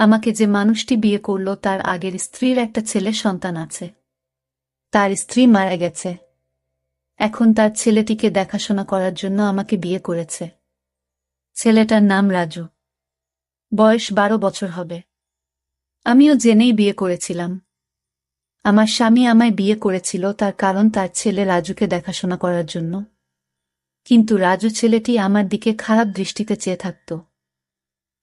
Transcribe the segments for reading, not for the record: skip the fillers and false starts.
আমাকে যে মানুষটি বিয়ে করল তার আগের স্ত্রীর একটা ছেলে সন্তান আছে। তার স্ত্রী মারা গেছে। এখন তার ছেলেটিকে দেখাশোনা করার জন্য আমাকে বিয়ে করেছে। ছেলেটার নাম রাজু। বয়স 12 বছর হবে। আমিও জেনেই বিয়ে করেছিলাম। আমার স্বামী আমায় বিয়ে করেছিল তার কারণ তার ছেলে রাজুকে দেখাশোনা করার জন্য। কিন্তু রাজু ছেলেটি আমার দিকে খারাপ দৃষ্টিতে চেয়ে থাকত।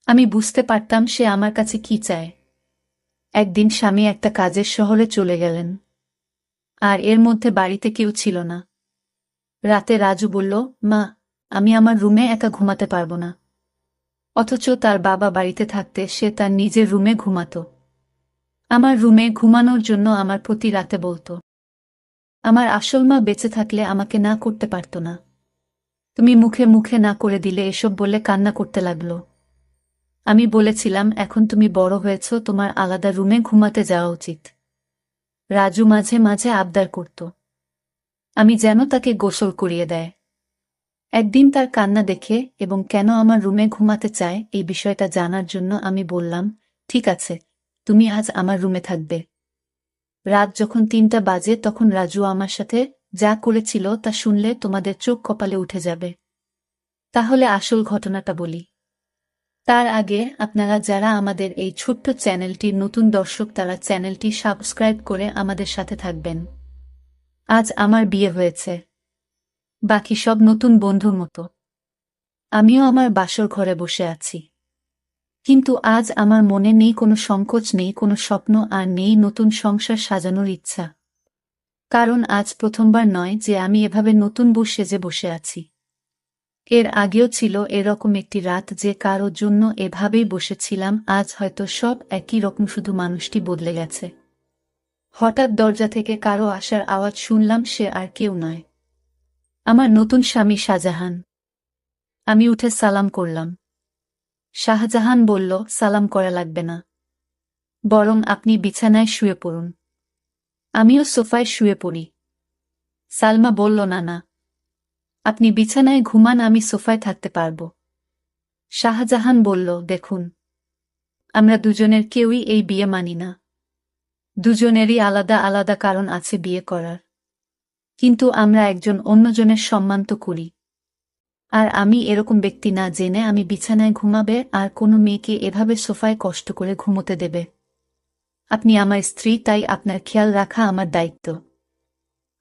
আমি বুঝতে পারতাম সে আমার কাছে কি চায়। একদিন স্বামী একটা কাজের শহরে চলে গেলেন, আর এর মধ্যে বাড়িতে কেউ ছিল না। রাতে রাজু বলল, মা, আমি আমার রুমে একা ঘুমাতে পারব না। অথচ তার বাবা বাড়িতে থাকতে সে তার নিজের রুমে ঘুমাত। আমার রুমে ঘুমানোর জন্য আমার প্রতি রাতে বলতো। আমার আসল মা বেঁচে থাকলে আমাকে না করতে পারত না। তুমি মুখে মুখে না করে দিলে এসব বলে কান্না করতে লাগল। আমি বলেছিলাম, এখন তুমি বড় হয়েছ, তোমার আলাদা রুমে ঘুমাতে যাওয়া উচিত। রাজু মাঝে মাঝে আবদার করত আমি যেন তাকে গোসল করিয়ে দেয়। একদিন তার কান্না দেখে এবং কেন আমার রুমে ঘুমাতে চায় এই বিষয়টা জানার জন্য আমি বললাম, ঠিক আছে, তুমি আজ আমার রুমে থাকবে। রাত যখন 3টা বাজে তখন রাজু আমার সাথে যা করেছিল তা শুনলে তোমাদের চোখ কপালে উঠে যাবে। তাহলে আসল ঘটনাটা বলি। তার আগে আপনারা যারা আমাদের এই ছোট্ট চ্যানেলটির নতুন দর্শক তারা চ্যানেলটি সাবস্ক্রাইব করে আমাদের সাথে থাকবেন। আজ আমার বিয়ে হয়েছে। বাকি সব নতুন বন্ধুর মতো আমিও আমার বাসর ঘরে বসে আছি। কিন্তু আজ আমার মনে নেই কোনো সংকোচ, নেই কোনো স্বপ্ন, আর নেই নতুন সংসার সাজানোর ইচ্ছা। কারণ আজ প্রথমবার নয় যে আমি এভাবে নতুন বউ সেজে বসে আছি। এর আগেও ছিল এরকম একটি রাত যে কারোর জন্য এভাবেই বসেছিলাম। আজ হয়তো সব একই রকম, শুধু মানুষটি বদলে গেছে। হঠাৎ দরজা থেকে কারো আসার আওয়াজ শুনলাম। সে আর কেউ নয়, আমার নতুন স্বামী শাহজাহান। আমি উঠে সালাম করলাম। শাহজাহান বলল, সালাম করা লাগবে না, বরং আপনি বিছানায় শুয়ে পড়ুন। আমিও সোফায় শুয়ে পড়ি। সালমা বলল, না না, আপনি বিছানায় ঘুমান, আমি সোফায় থাকতে পারব। শাহজাহান বলল, দেখুন, আমরা দুজনের কেউই এই বিয়ে মানি না। দুজনেরই আলাদা আলাদা কারণ আছে বিয়ে করার, কিন্তু আমরা একজন অন্যজনের সম্মান তো করি। আর আমি এরকম ব্যক্তি না জেনে আমি বিছানায় ঘুমাবে আর কোনো মেয়েকে এভাবে সোফায় কষ্ট করে ঘুমোতে দেবে। আপনি আমার স্ত্রী, তাই আপনার খেয়াল রাখা আমার দায়িত্ব।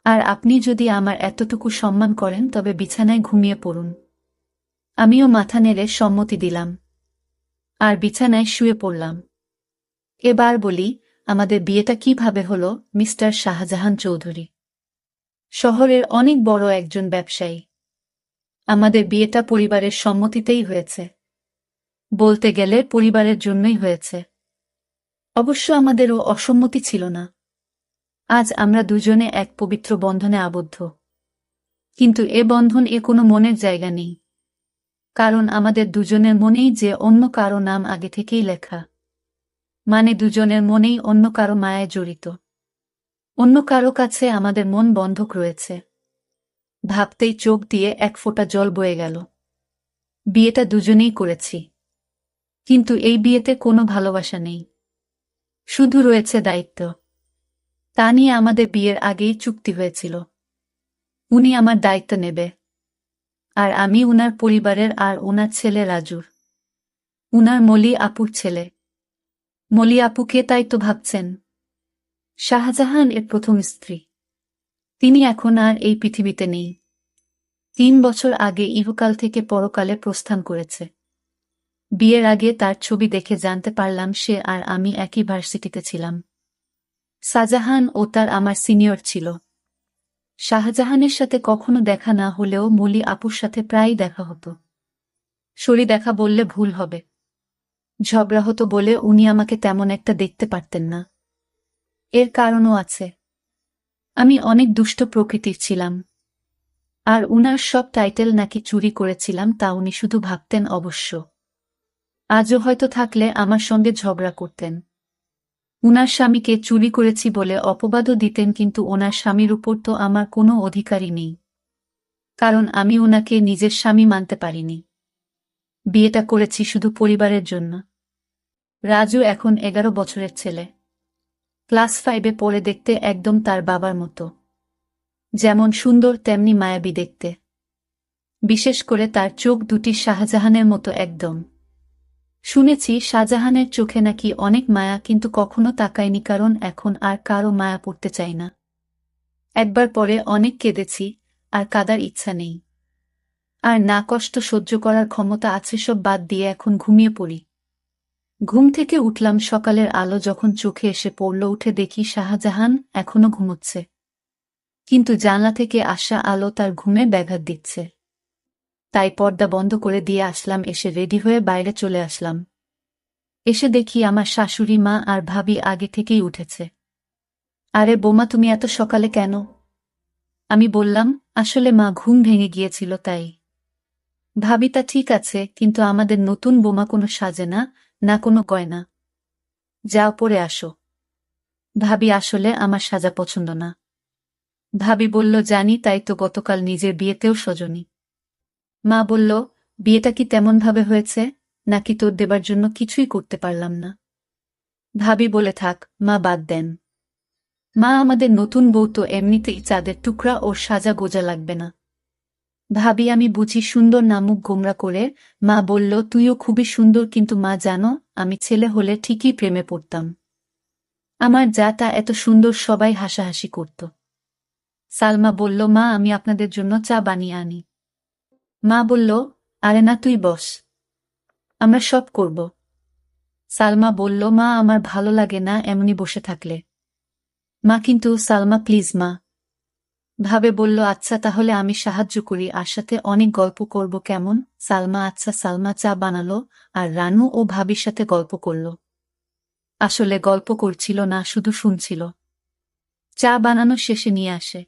আর আপনি যদি আমার এতটুকু সম্মান করেন তবে বিছানায় ঘুমিয়ে পড়ুন। আমিও মাথা নেড়ে সম্মতি দিলাম আর বিছানায় শুয়ে পড়লাম। এবার বলি, আমাদের বিয়েটা কিভাবে হলো। মিস্টার শাহজাহান চৌধুরী শহরের অনেক বড় একজন ব্যবসায়ী। আমাদের বিয়েটা পরিবারের সম্মতিতেই হয়েছে। বলতে গেলে পরিবারের জন্যই হয়েছে। অবশ্য আমাদেরও অসম্মতি ছিল না। আজ আমরা দুজনে এক পবিত্র বন্ধনে আবদ্ধ। কিন্তু এ বন্ধন কোনো মনের জায়গা নেই, কারণ আমাদের দুজনের মনেই যে অন্য কারো নাম আগে থেকেই লেখা। মানে দুজনের মনেই অন্য কারো মায়ায় জড়িত। অন্য কারো কাছে আমাদের মন বন্ধক রয়েছে। ভাবতেই চোখ দিয়ে এক ফোঁটা জল বয়ে গেল। বিয়েটা দুজনেই করেছি, কিন্তু এই বিয়েতে কোনো ভালোবাসা নেই, শুধু রয়েছে দায়িত্ব। তা নিয়ে আমাদের বিয়ের আগেই চুক্তি হয়েছিল, উনি আমার দায়িত্ব নেবে, আর আমি উনার পরিবারের আর ওনার ছেলে রাজুর, উনার মলি আপুর ছেলে। মলি আপুকে তাই তো ভাবছেন? শাহজাহান এর প্রথম স্ত্রী। তিনি এখন আর এই পৃথিবীতে নেই। 3 বছর আগে ইহকাল থেকে পরকালে প্রস্থান করেছে। বিয়ের আগে তার ছবি দেখে জানতে পারলাম সে আর আমি একই ভার্সিটিতে ছিলাম। শাহজাহান ও তার আমার সিনিয়র ছিল। শাহজাহানের সাথে কখনো দেখা না হলেও মলি আপুর সাথে প্রায়ই দেখা হতো। সরি দেখা বললে ভুল হবে। ঝগড়া হতো বলে উনি আমাকে তেমন একটা দেখতে পারতেন না। এর কারণও আছে। আমি অনেক দুষ্ট প্রকৃতির ছিলাম, আর উনার সব টাইটেল নাকি চুরি করেছিলাম তা উনি শুধু ভাবতেন। অবশ্য আজও হয়তো থাকলে আমার সঙ্গে ঝগড়া করতেন। উনার স্বামীকে চুরি করেছি বলে অপবাদও দিতেন, কিন্তু ওনার স্বামীর উপর তো আমার কোনো অধিকারই নেই, কারণ আমি উনাকে নিজের স্বামী মানতে পারিনি। বিয়েটা করেছি শুধু পরিবারের জন্য। রাজু এখন 11 বছরের ছেলে। ক্লাস 5-এ পড়ে, দেখতে একদম তার বাবার মতো। যেমন সুন্দর তেমনি মায়াবী দেখতে। বিশেষ করে তার চোখ দুটি শাহজাহানের মতো একদম। শুনেছি শাহজাহানের চোখে নাকি অনেক মায়া, কিন্তু কখনো তাকায়নি, কারণ এখন আর কারো মায়া পড়তে চাই না। একবার পরে অনেক কেঁদেছি, আর কাঁদার ইচ্ছা নেই। আর না কষ্ট সহ্য করার ক্ষমতা আছে, সব বাদ দিয়ে এখন ঘুমিয়ে পড়ি। ঘুম থেকে উঠলাম, সকালের আলো যখন চোখে এসে পড়ল, উঠে দেখি শাহজাহান এখনো ঘুমোচ্ছে। কিন্তু জানলা থেকে আসা আলো তার ঘুমে ব্যাঘাত দিচ্ছে। তাই পর্দা বন্ধ করে দিয়ে আসলাম, এসে রেডি হয়ে বাইরে চলে আসলাম। এসে দেখি আমার শাশুড়ি মা আর ভাবি আগে থেকেই উঠেছে। আরে বোমা, তুমি এত সকালে কেন? আমি বললাম, আসলে মা, ঘুম ভেঙে গিয়েছিল তাই। ভাবি, তা ঠিক আছে, কিন্তু আমাদের নতুন বোমা কোনো সাজে না, না কোনো গয়না। যাও পরে আসো। ভাবি, আসলে আমার সাজা পছন্দ না। ভাবি বলল, জানি, তাই তো গতকাল নিজের বিয়েতেও সজনি। মা বলল, বিয়েটা কি তেমনভাবে হয়েছে, নাকি তোর দেবার জন্য কিছুই করতে পারলাম না? ভাবি বলে, থাক মা, বাদ দেন। মা, আমাদের নতুন বউ তো এমনিতেই চাঁদের টুকরা, ওর সাজা গোজা লাগবে না। ভাবি, আমি বুঝি সুন্দর না, মুখ গোমরা করে মা বলল, তুইও খুবই সুন্দর, কিন্তু মা জানো, আমি ছেলে হলে ঠিকই প্রেমে পড়তাম। আমার যা তা এত সুন্দর, সবাই হাসাহাসি করত। সালমা বলল, মা, আমি আপনাদের জন্য চা বানিয়ে আনি। মা বলল, আরে না, তুই বস, আমরা সব করব। সালমা বলল, মা, আমার ভালো লাগে না এমনি বসে থাকলে। মা, কিন্তু সালমা প্লিজ মা। ভাবে বলল, আচ্ছা তাহলে আমি সাহায্য করি, আর সাথে অনেক গল্প করব, কেমন? সালমা আচ্ছা। সালমা চা বানালো, আর রানু ও ভাবির সাথে গল্প করল। আসলে গল্প করছিল না, শুধু শুনছিল। চা বানানো শেষে নিয়ে আসে।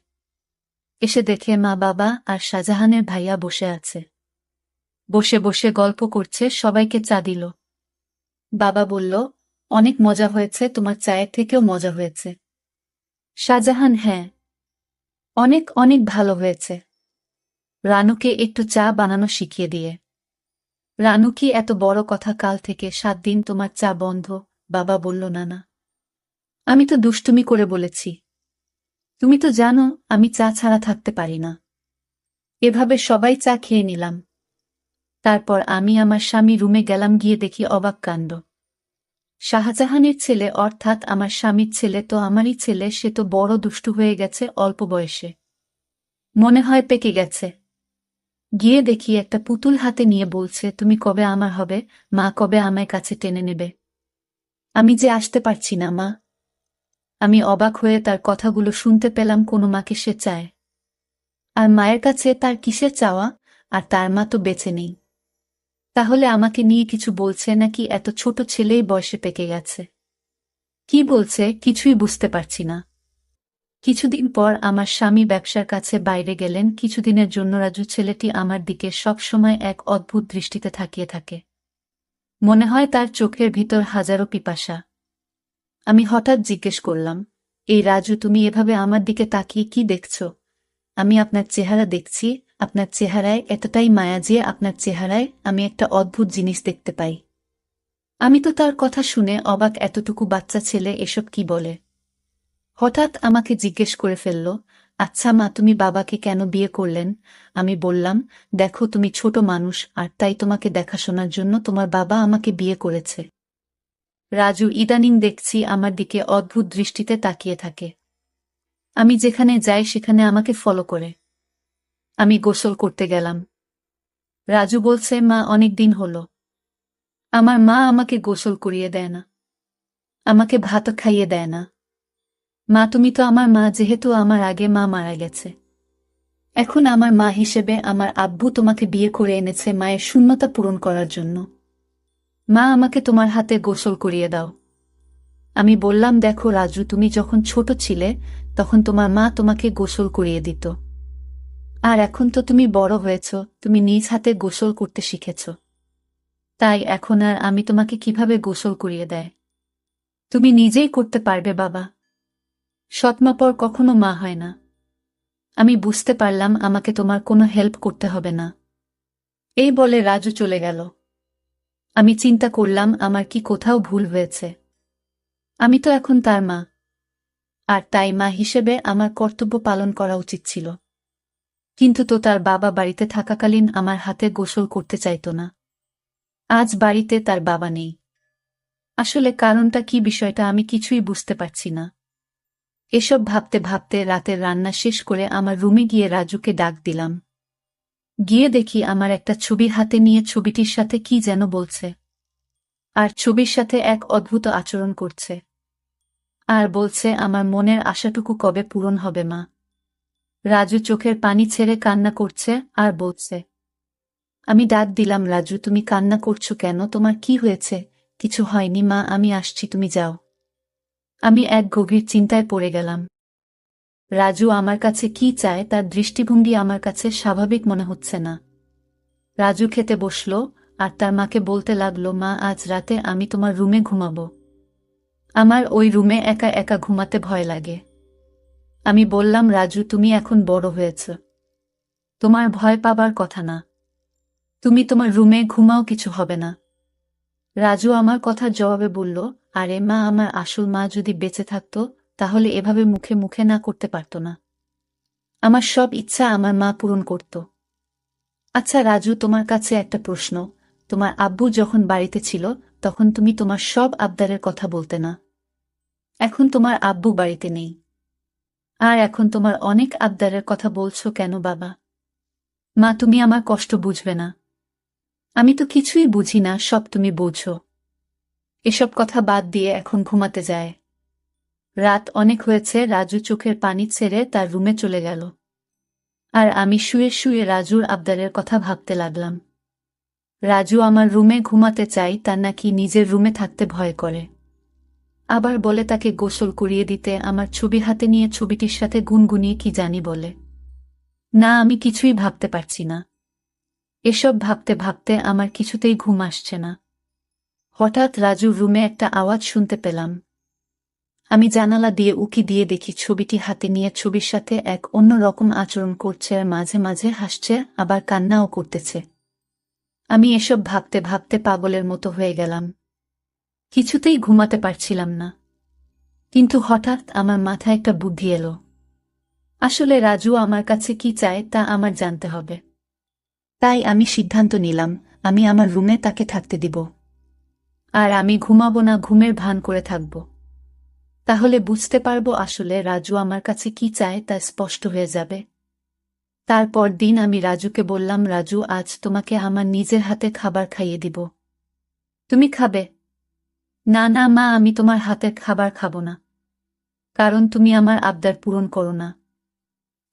এসে দেখে মা, বাবা আর শাহজাহানের ভাইয়া বসে আছে। বসে বসে গল্প করছে, সবাইকে চা দিল। বাবা বলল, অনেক মজা হয়েছে, তোমার চায়ের থেকেও মজা হয়েছে। শাহজাহান, হ্যাঁ, অনেক অনেক ভালো হয়েছে। রানুকে একটু চা বানানো শিখিয়ে দিয়ে। রানু, কি এত বড় কথা, কাল থেকে 7 দিন তোমার চা বন্ধ? বাবা বলল, না না, আমি তো দুষ্টুমি করে বলেছি। তুমি তো জানো আমি চা ছাড়া থাকতে পারি না। এভাবে সবাই চা খেয়ে নিলাম। তারপর আমি আমার স্বামী রুমে গেলাম, গিয়ে দেখি অবাক কাণ্ড। শাহজাহানের ছেলে, অর্থাৎ আমার স্বামীর ছেলে তো আমারই ছেলে, সে তো বড় দুষ্টু হয়ে গেছে অল্প বয়সে। মনে হয় পেকে গেছে। গিয়ে দেখি একটা পুতুল হাতে নিয়ে বলছে, তুমি কবে আমার হবে মা, কবে আমায় কাছে টেনে নেবে? আমি যে আসতে পারছি না মা। আমি অবাক হয়ে তার কথাগুলো শুনতে পেলাম, কোনো মাকে সে চায়। আর মায়ের কাছে তার কিসের চাওয়া, আর তার মা তো বেঁচে নেই। তাহলে আমাকে নিয়ে কিছু বলছে নাকি? এত ছোট ছেলেই বয়সে পেকে গেছে। কি বলছে কিছুই বুঝতে পারছি না। কিছুদিন পর আমার স্বামী ব্যবসার কাছে বাইরে গেলেন কিছুদিনের জন্য। রাজু ছেলেটি আমার দিকে সব সময় এক অদ্ভুত দৃষ্টিতে তাকিয়ে থাকে। মনে হয় তার চোখের ভিতর হাজারো পিপাসা। আমি হঠাৎ জিজ্ঞেস করলাম, এই রাজু, তুমি এভাবে আমার দিকে তাকিয়ে কি দেখছো? আমি আপনার চেহারা দেখছি, আপনার চেহারায় এতটাই মায়া যে আপনার চেহারায় আমি একটা অদ্ভুত জিনিস দেখতে পাই। আমি তো তার কথা শুনে অবাক, এতটুকু বাচ্চা ছেলে এসব কি বলে? হঠাৎ আমাকে জিজ্ঞেস করে ফেলল, আচ্ছা মা, তুমি বাবাকে কেন বিয়ে করলেন? আমি বললাম, দেখো তুমি ছোট মানুষ, আর তাই তোমাকে দেখাশোনার জন্য তোমার বাবা আমাকে বিয়ে করেছে। রাজু ইদানিং দেখছি আমার দিকে অদ্ভুত দৃষ্টিতে তাকিয়ে থাকে। আমি যেখানে যাই সেখানে আমাকে ফলো করে। আমি গোসল করতে গেলাম। রাজু বলছে, মা, অনেক দিন হলো। আমার মা আমাকে গোসল করিয়ে দেয় না, আমাকে ভাত খাইয়ে দেয় না। মা, তুমি তো আমার মা, যেহেতু আমার আগে মা মারা গেছে। এখন আমার মা হিসেবে আমার আব্বু তোমাকে বিয়ে করে এনেছে মায়ের শূন্যতা পূরণ করার জন্য। মা, আমাকে তোমার হাতে গোসল করিয়ে দাও। আমি বললাম, দেখো রাজু, তুমি যখন ছোট ছিলে তখন তোমার মা তোমাকে গোসল করিয়ে দিত। আর এখন তো তুমি বড় হয়েছ, তুমি নিজ হাতে গোসল করতে শিখেছ। তাই এখন আর আমি তোমাকে কিভাবে গোসল করিয়ে দেয়? তুমি নিজেই করতে পারবে বাবা। সৎমা পর কখনো মা হয় না। আমি বুঝতে পারলাম আমাকে তোমার কোনো হেল্প করতে হবে না। এই বলে রাজু চলে গেল। আমি চিন্তা করলাম আমার কি কোথাও ভুল হয়েছে। আমি তো এখন তার মা, আর তাই মা হিসেবে আমার কর্তব্য পালন করা উচিত ছিল। কিন্তু তো তার বাবা বাড়িতে থাকাকালীন আমার হাতে গোসল করতে চাইত না। আজ বাড়িতে তার বাবা নেই। আসলে কারণটা কি বিষয়টা আমি কিছুই বুঝতে পারছি না। এসব ভাবতে ভাবতে রাতের রান্না শেষ করে আমার রুমে গিয়ে রাজুকে ডাক দিলাম। গিয়ে দেখি আমার একটা ছবি হাতে নিয়ে ছবিটির সাথে কি যেন বলছে। আর ছবির সাথে এক অদ্ভুত আচরণ করছে। আর বলছে আমার মনের আশাটুকু কবে পূরণ হবে মা। রাজু চোখের পানি ছেড়ে কান্না করছে আর বলছে। আমি ডাক দিলাম, রাজু তুমি কান্না করছো কেন, তোমার কি হয়েছে? কিছু হয়নি মা, আমি আসছি, তুমি যাও। আমি এক গভীর চিন্তায় পড়ে গেলাম। রাজু আমার কাছে কি চায় তার দৃষ্টিভঙ্গি আমার কাছে স্বাভাবিক মনে হচ্ছে না। রাজু খেতে বসল আর তার মাকে বলতে লাগলো, মা আজ রাতে আমি তোমার রুমে ঘুমাবো। আমার ওই রুমে একা একা ঘুমাতে ভয় লাগে। আমি বললাম, রাজু তুমি এখন বড় হয়েছ, তোমার ভয় পাবার কথা না। তুমি তোমার রুমে ঘুমাও, কিছু হবে না। রাজু আমার কথার জবাবে বলল, আরে মা, আমার আসল মা যদি বেঁচে থাকত তাহলে এভাবে মুখে মুখে না করতে পারত না। আমার সব ইচ্ছা আমার মা পূরণ করত। আচ্ছা রাজু, তোমার কাছে একটা প্রশ্ন। তোমার আব্বু যখন বাড়িতে ছিল তখন তুমি তোমার সব আবদারের কথা বলতে না। এখন তোমার আব্বু বাড়িতে নেই, আর এখন তোমার অনেক আবদারের কথা বলছো কেন বাবা? মা তুমি আমার কষ্ট বুঝবে না? আমি তো কিছুই বুঝি না, সব তুমি বোঝো। এসব কথা বাদ দিয়ে এখন ঘুমাতে যায়। রাত অনেক হয়েছে। রাজু চোখের পানি ছেড়ে তার রুমে চলে গেল। আর আমি শুয়ে শুয়ে রাজুর আবদারের কথা ভাবতে লাগলাম। রাজু আমার রুমে ঘুমাতে চাই, তার নাকি নিজের রুমে থাকতে ভয় করে। আবার বলে তাকে গোসল করিয়ে দিতে, আমার ছবি হাতে নিয়ে ছবিটির সাথে গুনগুনিয়ে কি জানি বলে। না, আমি কিছুই ভাবতে পারছি না। এসব ভাবতে ভাবতে আমার কিছুতেই ঘুম আসছে না। হঠাৎ রাজুর রুমে একটা আওয়াজ শুনতে পেলাম। আমি জানালা দিয়ে উকি দিয়ে দেখি ছবিটি হাতে নিয়ে ছবির সাথে এক অন্য রকম আচরণ করছে, আর মাঝে মাঝে হাসছে, আবার কান্নাও করতেছে। আমি এসব ভাবতে ভাবতে পাগলের মতো হয়ে গেলাম। কিছুতেই ঘুমাতে পারছিলাম না। কিন্তু হঠাৎ আমার মাথায় একটা বুদ্ধি এলো। আসলে রাজু আমার কাছে কি চায় তা আমার জানতে হবে। তাই আমি সিদ্ধান্ত নিলাম, আমি আমার রুমে তাকে থাকতে দিব। আর আমি ঘুমাবো না, ঘুমের ভান করে থাকব। তাহলে বুঝতে পারবো আসলে রাজু আমার কাছে কি চায় তা স্পষ্ট হয়ে যাবে। তারপর দিন আমি রাজুকে বললাম, রাজু আজ তোমাকে আমার নিজের হাতে খাবার খাইয়ে দিব। তুমি খাবে? না না মা, আমি তোমার হাতের খাবার খাবো না, কারণ তুমি আমার আবদার পূরণ করো না।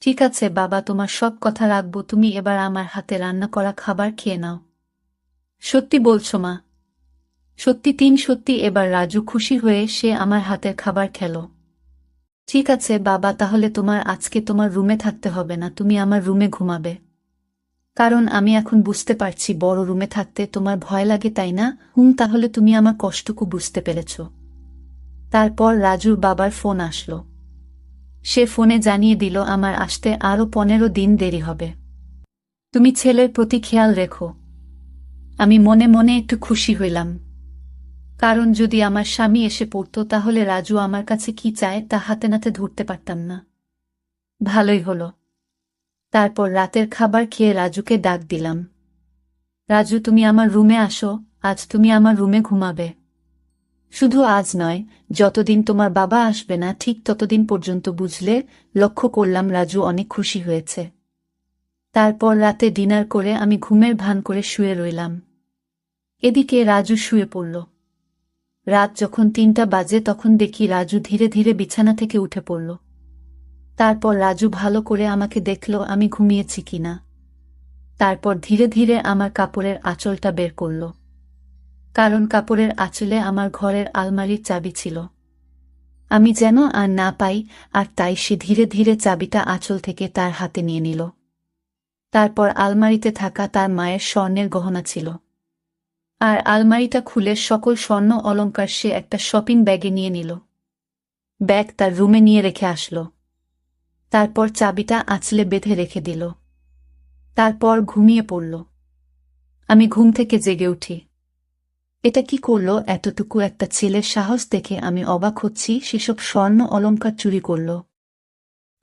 ঠিক আছে বাবা, তোমার সব কথা রাখবো, তুমি এবার আমার হাতে রান্না করা খাবার খেয়ে নাও। সত্যি বলছো মা? সত্যি, সত্যি। এবার রাজু খুশি হয়ে সে আমার হাতের খাবার খেল। ঠিক আছে বাবা, তাহলে তোমার আজকে তোমার রুমে থাকতে হবে না, তুমি আমার রুমে ঘুমাবে। কারণ আমি এখন বুঝতে পারছি বড় রুমে থাকতে তোমার ভয় লাগে, তাই না? তাহলে তুমি আমার কষ্টটুকু বুঝতে পেরেছ। তারপর রাজুর বাবার ফোন আসলো। সে ফোনে জানিয়ে দিল আমার আসতে আরও 15 দিন দেরি হবে। তুমি ছেলের প্রতি খেয়াল রেখো। আমি মনে মনে একটু খুশি হইলাম, কারণ যদি আমার স্বামী এসে পড়তো তাহলে রাজু আমার কাছে কি চায় তা হাতে নাতে ধরতে পারতাম না। ভালোই হলো। তারপর রাতের খাবার খেয়ে রাজুকে ডাক দিলাম। রাজু তুমি আমার রুমে আসো, আজ তুমি আমার রুমে ঘুমাবে। শুধু আজ নয়, যতদিন তোমার বাবা আসবে না ঠিক ততদিন পর্যন্ত, বুঝলে? লক্ষ্য করলাম রাজু অনেক খুশি হয়েছে। তারপর রাতে ডিনার করে আমি ঘুমের ভান করে শুয়ে রইলাম। এদিকে রাজু শুয়ে পড়ল। রাত যখন 3টা বাজে তখন দেখি রাজু ধীরে ধীরে বিছানা থেকে উঠে পড়ল। তারপর রাজু ভালো করে আমাকে দেখল আমি ঘুমিয়েছি কিনা। তারপর ধীরে ধীরে আমার কাপড়ের আঁচলটা বের করল, কারণ কাপড়ের আঁচলে আমার ঘরের আলমারির চাবি ছিল। আমি যেন আর না পাই, আর তাই সে ধীরে ধীরে চাবিটা আঁচল থেকে তার হাতে নিয়ে নিল। তারপর আলমারিতে থাকা তার মায়ের স্বর্ণের গহনা ছিল, আর আলমারিটা খুলে সকল স্বর্ণ অলংকার সে একটা শপিং ব্যাগে নিয়ে নিল। ব্যাগ তার রুমে নিয়ে রেখে আসলো। তারপর চাবিটা আঁচলে বেঁধে রেখে দিল। তারপর ঘুমিয়ে পড়ল। আমি ঘুম থেকে জেগে উঠি। এটা কি করলো? এতটুকু একটা ছেলের সাহস দেখে আমি অবাক হচ্ছি। সেসব স্বর্ণ অলংকার চুরি করল।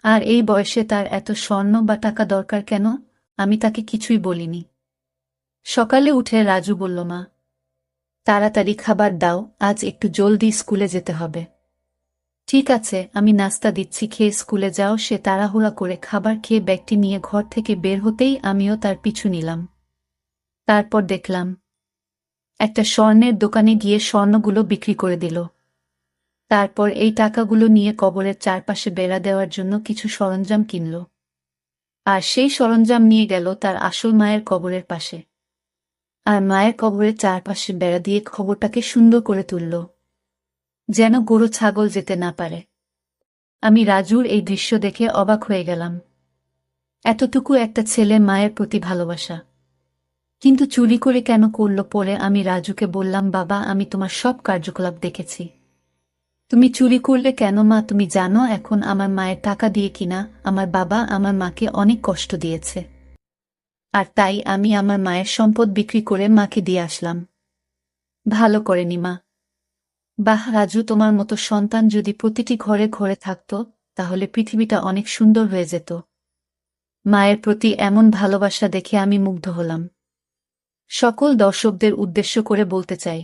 আর এই বয়সে তার এত স্বর্ণ বা টাকা দরকার কেন? আমি তাকে কিছুই বলিনি। সকালে উঠে রাজু বলল, মা, তাড়াতাড়ি খাবার দাও, আজ একটু জলদি স্কুলে যেতে হবে। ঠিক আছে, আমি নাস্তা দিচ্ছি, খেয়ে স্কুলে যাও। সে তাড়াহুড়া করে খাবার খেয়ে ব্যাগটি নিয়ে ঘর থেকে বের হতেই আমিও তার পিছু নিলাম। তারপর দেখলাম একটা স্বর্ণের দোকানে গিয়ে স্বর্ণগুলো বিক্রি করে দিল। তারপর এই টাকাগুলো নিয়ে কবরের চারপাশে বেড়া দেওয়ার জন্য কিছু সরঞ্জাম কিনল। আর সেই সরঞ্জাম নিয়ে গেল তার আসল মায়ের কবরের পাশে। আর মায়ের কবরের চারপাশে বেড়া দিয়ে খবরটাকে সুন্দর করে তুলল, যেন গরু ছাগল যেতে না পারে। আমি রাজুর এই দৃশ্য দেখে অবাক হয়ে গেলাম। এতটুকু একটা ছেলে মায়ের প্রতি ভালোবাসা, কিন্তু চুরি করে কেন করল? পরে আমি রাজুকে বললাম, বাবা, আমি তোমার সব কার্যকলাপ দেখেছি। তুমি চুরি করলে কেন মা? তুমি জানো এখন আমার মায়ের টাকা দিয়ে কিনা আমার বাবা আমার মাকে অনেক কষ্ট দিয়েছে। আর তাই আমি আমার মায়ের সম্পদ বিক্রি করে মাকে দিয়ে আসলাম। ভালো করেনি মা। বাহ রাজু, তোমার মতো সন্তান যদি প্রতিটি ঘরে ঘরে থাকত, তাহলে পৃথিবীটা অনেক সুন্দর হয়ে যেত। মায়ের প্রতি এমন ভালোবাসা দেখে আমি মুগ্ধ হলাম। সকল দর্শকদের উদ্দেশ্য করে বলতে চাই,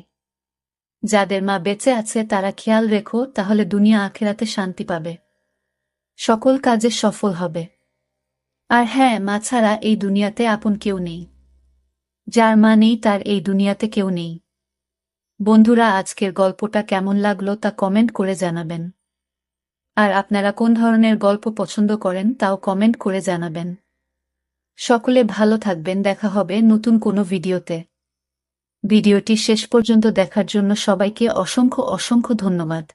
যাদের মা বেঁচে আছে তারা খেয়াল রেখো, তাহলে দুনিয়া আখেরাতে শান্তি পাবে, সকল কাজে সফল হবে। আর হ্যাঁ, মা ছাড়া এই দুনিয়াতে আপন কেউ নেই। যার মা নেই তার এই দুনিয়াতে কেউ নেই। বন্ধুরা, আজকের গল্পটা কেমন লাগলো তা কমেন্ট করে জানাবেন। আর আপনারা কোন ধরনের গল্প পছন্দ করেন তাও কমেন্ট করে জানাবেন। সকলে ভালো থাকবেন, দেখা হবে নতুন কোনো ভিডিওতে। ভিডিওটি শেষ পর্যন্ত দেখার জন্য সবাইকে অসংখ্য অসংখ্য ধন্যবাদ।